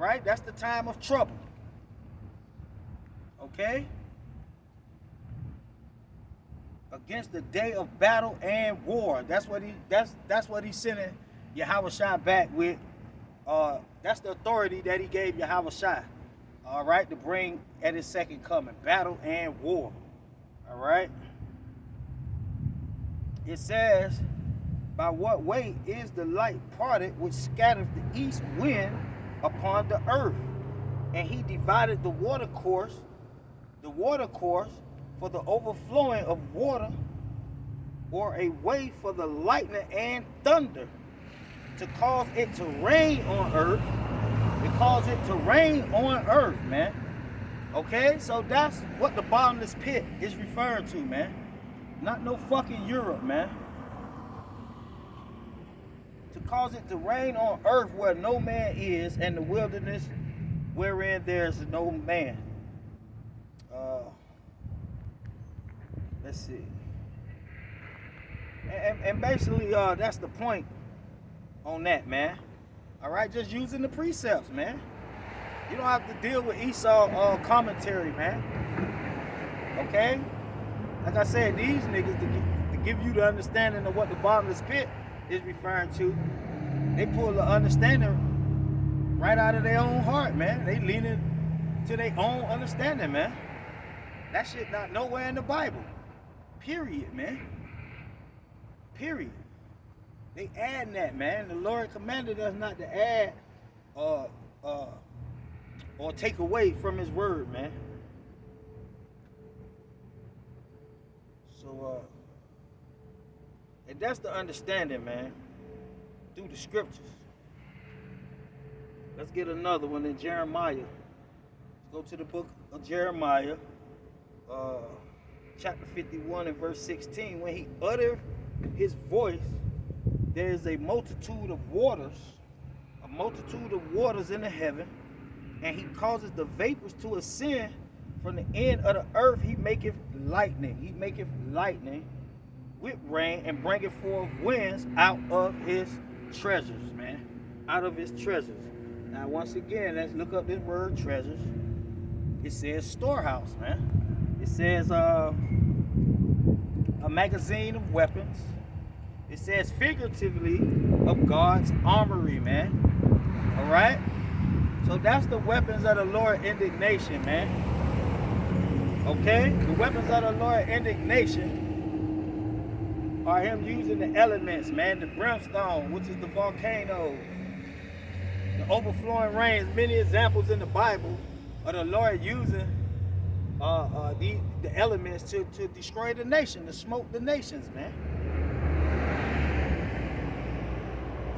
right? That's the time of trouble. Okay? Against the day of battle and war. That's what he's sending Yahushua back with. That's the authority that he gave Yahushua. All right, to bring at his second coming, battle and war. All right. It says, by what way is the light parted which scattered the east wind upon the earth? And he divided the water course for the overflowing of water, or a way for the lightning and thunder, to cause it to rain on earth. It caused it to rain on earth, man. Okay, so that's what the bottomless pit is referring to, man. Not no fucking Europe, man. To cause it to rain on earth where no man is, and the wilderness wherein there is no man. Let's see. And basically, that's the point on that, man. All right, just using the precepts, man. You don't have to deal with Esau commentary, man. Okay? Like I said, these niggas, to give you the understanding of what the bottomless pit is referring to, they pull the understanding right out of their own heart, man. They leaning to their own understanding, man. That shit not nowhere in the Bible. Period, man. Period. They adding that, man. The Lord commanded us not to add or take away from his word, man. So, and that's the understanding, man, through the scriptures. Let's get another one in Jeremiah. Let's go to the book of Jeremiah, chapter 51 and verse 16. When he uttered his voice, there is a multitude of waters in the heaven, and he causes the vapors to ascend from the end of the earth. He maketh lightning with rain, and bringeth forth winds out of his treasures, man. Out of his treasures. Now, once again, let's look up this word treasures. It says storehouse, man. It says a magazine of weapons. It says figuratively of God's armory, man. All right? So that's the weapons of the Lord indignation, man. Okay? The weapons of the Lord indignation are him using the elements, man. The brimstone, which is the volcano. The overflowing rains. Many examples in the Bible of the Lord using the elements to destroy the nation, to smoke the nations, man.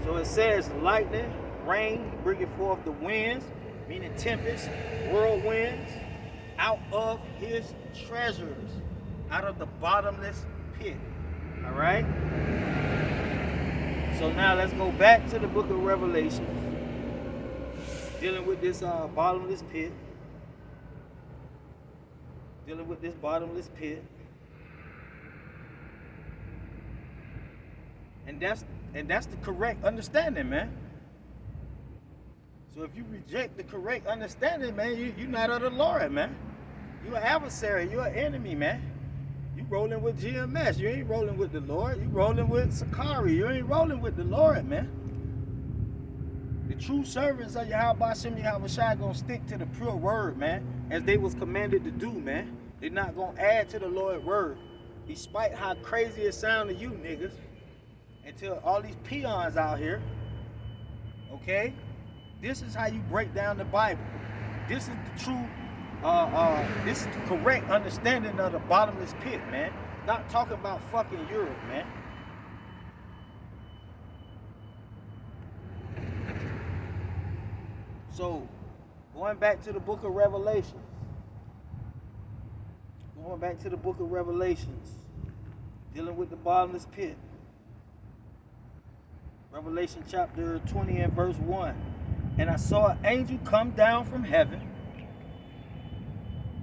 So it says lightning, rain, bringing forth the winds, meaning tempests, whirlwinds, out of his treasures, out of the bottomless pit. All right? So now let's go back to the book of Revelation, dealing with this bottomless pit. Dealing with this bottomless pit. And that's the correct understanding, man. So if you reject the correct understanding, man, you're not of the Lord, man. You're an adversary. You're an enemy, man. You rolling with GMS. You ain't rolling with the Lord. You rolling with Sakari. You ain't rolling with the Lord, man. The true servants of Yahweh Shem Yahushua gonna stick to the pure word, man, as they was commanded to do, man. They're not gonna add to the Lord's word, despite how crazy it sound to you niggas, until all these peons out here. Okay, this is how you break down the Bible. This is the true, this is the correct understanding of the bottomless pit, man. Not talking about fucking Europe, man. So, going back to the book of Revelations. Going back to the book of Revelations. Dealing with the bottomless pit. Revelation chapter 20 and verse 1. And I saw an angel come down from heaven.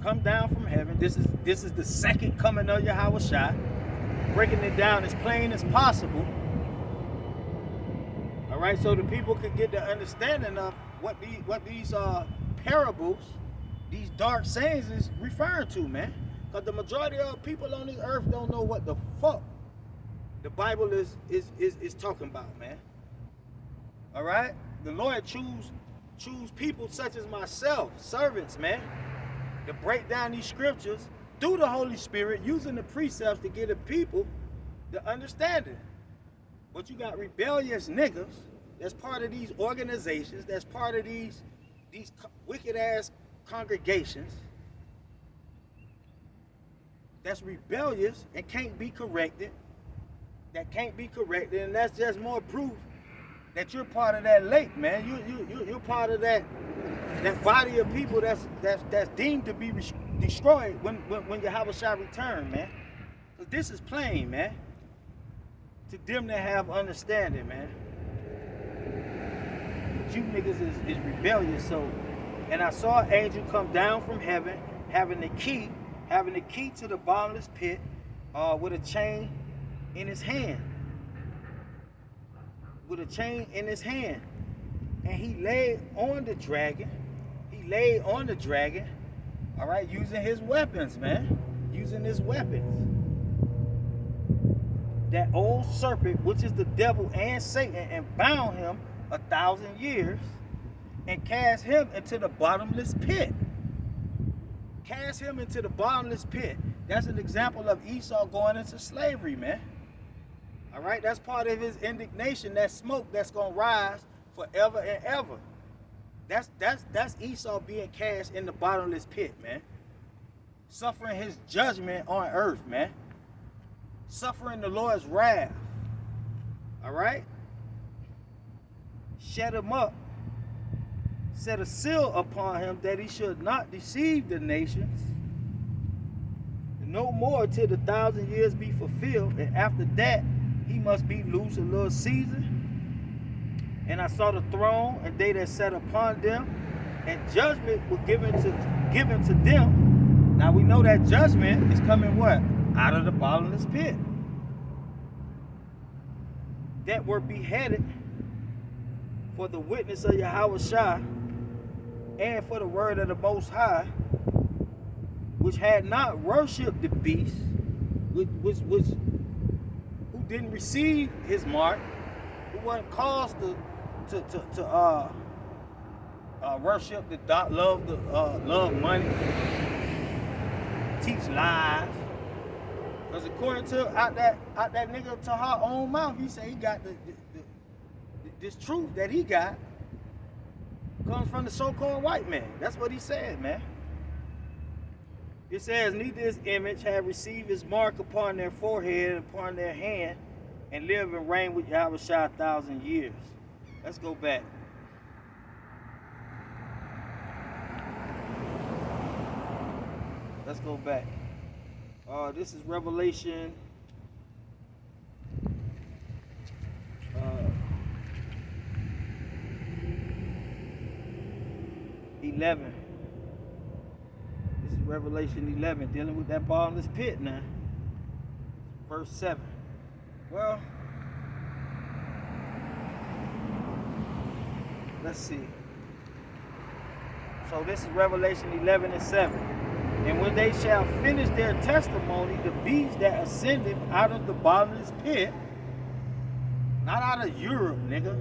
Come down from heaven. This is the second coming of Yahushua. Breaking it down as plain as possible. All right, so the people could get the understanding of what these parables, these dark sayings is referring to, man. Because the majority of people on this earth don't know what the fuck the Bible is talking about, man. All right, the Lord choose people such as myself, servants, man, to break down these scriptures through the Holy Spirit, using the precepts to get the people the understanding. But you got rebellious niggas that's part of these organizations, that's part of these wicked ass congregations, that's rebellious and can't be corrected, and that's just more proof that you're part of that lake, man. You're part of that body of people that's deemed to be destroyed when Yahweh shall return, man. Because this is plain, man, to them that have understanding, man. But you niggas is rebellious. So, and I saw an angel come down from heaven, having the key to the bottomless pit, with a chain in his hand. And he laid on the dragon. All right, using his weapons, man. That old serpent, which is the devil and Satan, and bound him 1,000 years and cast him into the bottomless pit. That's an example of Esau going into slavery, man. All right, that's part of his indignation, that smoke that's gonna rise forever and ever. That's Esau being cast in the bottomless pit, man. Suffering his judgment on earth, man. Suffering the Lord's wrath. All right? Shut him up. Set a seal upon him that he should not deceive the nations. No more till the 1,000 years be fulfilled, and after that he must be loose a little season. And I saw the throne and they that sat upon them, and judgment was given to them. Now we know that judgment is coming what? Out of the bottomless pit. That were beheaded for the witness of Yahweh Shah and for the word of the Most High, which had not worshipped the beast, who didn't receive his mark, who wasn't caused to worship love money, teach lies. Because according to out that nigga Tahar own mouth, he said he got this truth that he got comes from the so-called white man. That's what he said, man. It says, neither his image have received his mark upon their forehead and upon their hand, and live and reign with Yahweh Shah 1,000 years. Let's go back. This is Revelation 11. This is Revelation 11, dealing with that bottomless pit now. Verse 7. Well, let's see. So this is Revelation 11 and 7. And when they shall finish their testimony, the beast that ascended out of the bottomless pit, not out of Europe, nigga,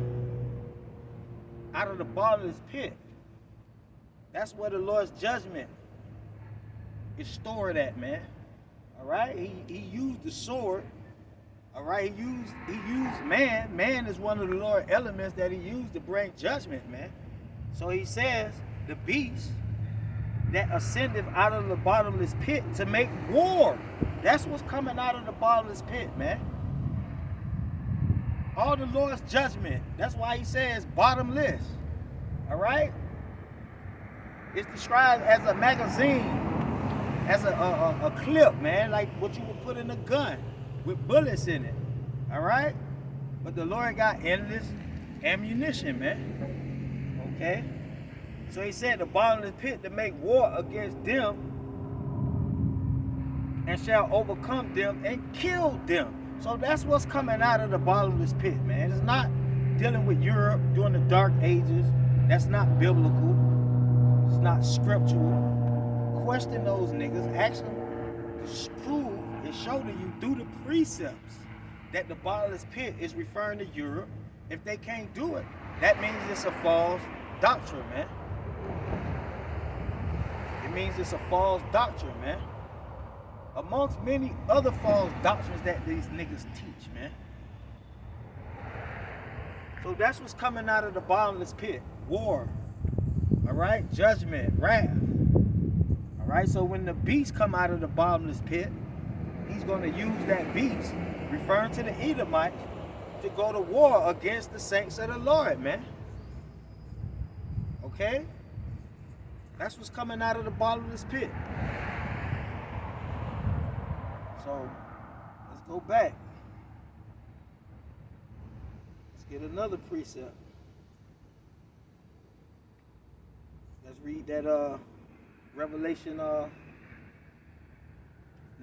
out of the bottomless pit. That's where the Lord's judgment is stored at, man. All right? He used the sword. All right? He used man. Man is one of the Lord's elements that he used to bring judgment, man. So he says, the beast that ascended out of the bottomless pit to make war. That's what's coming out of the bottomless pit, man. All the Lord's judgment. That's why he says bottomless. All right? It's described as a magazine, as a clip, man, like what you would put in a gun with bullets in it. All right? But the Lord got endless ammunition, man. Okay? So he said the bottomless pit to make war against them, and shall overcome them and kill them. So that's what's coming out of the bottomless pit, man. It's not dealing with Europe during the Dark Ages. That's not biblical. It's not scriptural. Question those niggas. Ask them to prove and show to you through the precepts that the bottomless pit is referring to Europe. If they can't do it, that means it's a false doctrine, man. It means it's a false doctrine, man. Amongst many other false doctrines that these niggas teach, man. So that's what's coming out of the bottomless pit. War. All right? Judgment. Wrath. All right? So when the beast come out of the bottomless pit, he's going to use that beast, referring to the Edomites, to go to war against the saints of the Lord, man. Okay? That's what's coming out of the bottomless pit. So, let's go back. Let's get another precept. Let's read that Revelation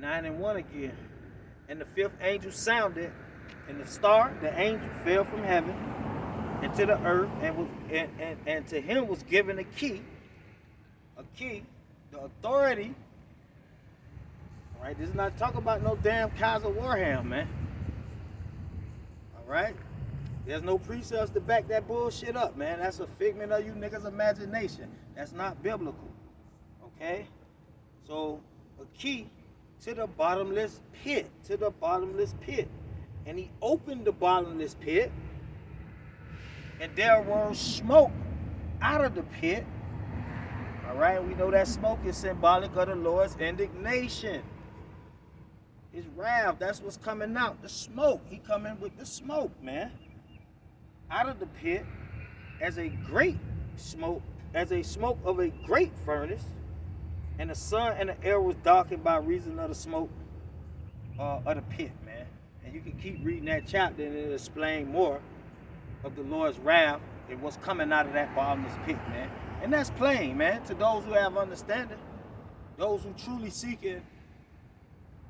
9:1 again. And the fifth angel sounded, and the star, the angel, fell from heaven into the earth, and to him was given a key, the authority. All right, this is not talking about no damn Kaiser Warham, man. All right, there's no precepts to back that bullshit up, man. That's a figment of you niggas' imagination. That's not biblical. Okay, so a key to the bottomless pit, and he opened the bottomless pit, and there was smoke out of the pit. All right, we know that smoke is symbolic of the Lord's indignation. His wrath, that's what's coming out, the smoke. He coming with the smoke, man. Out of the pit as a great smoke, as a smoke of a great furnace, and the sun and the air was darkened by reason of the smoke of the pit, man. And you can keep reading that chapter and it'll explain more of the Lord's wrath and what's coming out of that bottomless pit, man. And that's plain, man, to those who have understanding, those who truly seeking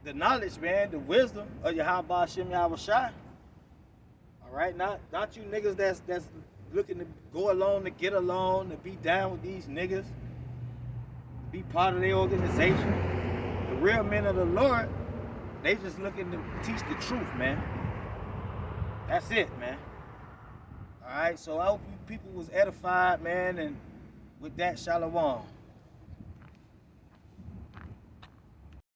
the knowledge, man, the wisdom of Yahweh Shem Yahweh Shai. All right, not you niggas that's looking to go along, to get along, to be down with these niggas, be part of their organization. The real men of the Lord, they just looking to teach the truth, man. That's it, man. All right, so I hope you people was edified, man, and with that, shalom.